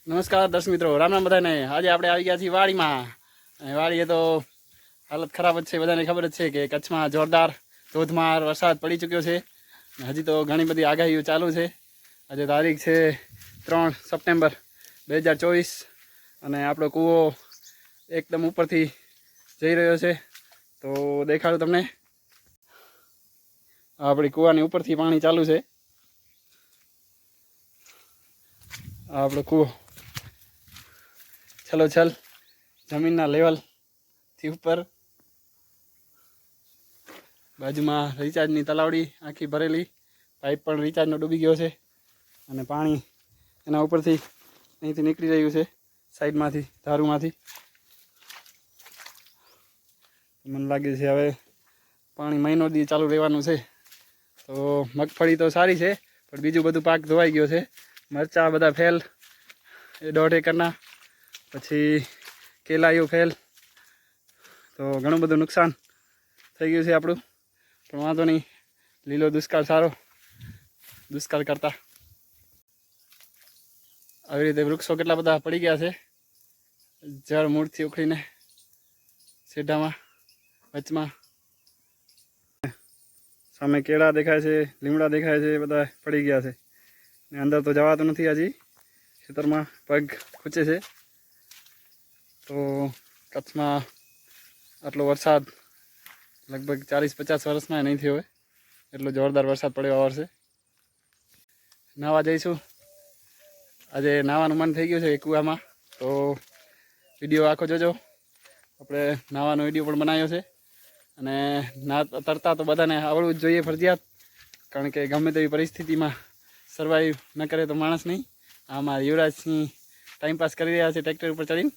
નમસ્કાર દર્શક મિત્રો, રામ રામ બધાને। આજે આપણે આવી ગયા છીએ વાડીમાં। વાડીએ તો હાલત ખરાબ જ છે, બધાને ખબર જ છે કે કચ્છમાં જોરદાર ધોધમાર વરસાદ પડી ચૂક્યો છે। હજી તો ઘણી બધી આગાહીઓ ચાલુ છે। આજે તારીખ છે 3 સપ્ટેમ્બર 2024 અને આપણો કૂવો એકદમ ઉપરથી જઈ રહ્યો છે। તો દેખાડું તમને, આપણી કૂવાની ઉપરથી પાણી ચાલુ છે। આપણો કૂવો છલોછલ જમીનના લેવલથી ઉપર। બાજુમાં રિચાર્જની તલાવડી આખી ભરેલી, પાઇપ પણ રિચાર્જનો ડૂબી ગયો છે અને પાણી એના ઉપરથી અહીંથી નીકળી રહ્યું છે, સાઈડમાંથી, ધારુમાંથી। મને લાગે છે હવે પાણી મહિનો દી ચાલુ રહેવાનું છે। તો મગફળી તો સારી છે, પણ બીજું બધું પાક ધોવાઈ ગયો છે। મરચાં બધા ફેલ, એ 1.5 એકરના, પછી કેલાયું ફેલ, તો ઘણું બધું નુકસાન થઈ ગયું છે આપણું। પણ વાંધો નહીં, લીલો દુષ્કાળ સારો, દુષ્કાળ કરતા। આવી રીતે વૃક્ષો કેટલા બધા પડી ગયા છે, જળ મૂળથી ઉખડીને સીધામાં વચમાં। સામે કેળા દેખાય છે, લીમડા દેખાય છે, બધા પડી ગયા છે ને અંદર તો જવાતું નથી। હજી ખેતરમાં પગ ખૂંચે છે। તો કચ્છમાં આટલો વરસાદ લગભગ 40-50 વર્ષમાં નહીં થયો હોય, એટલો જોરદાર વરસાદ પડ્યો આ વર્ષે। નાહવા જઈશું, આજે નાહવાનું મન થઈ ગયું છે કૂવામાં, તો વિડીયો આખો જોજો। આપણે નાહવાનો વિડીયો પણ બનાવ્યો છે અને તરતા તો બધાને આવડવું જ જોઈએ ફરજિયાત, કારણ કે ગમે તેવી પરિસ્થિતિમાં સર્વાઈવ ન કરે તો માણસ નહીં। આમાં યુવરાજસિંહ ટાઈમપાસ કરી રહ્યા છે ટ્રેક્ટર ઉપર ચડીને।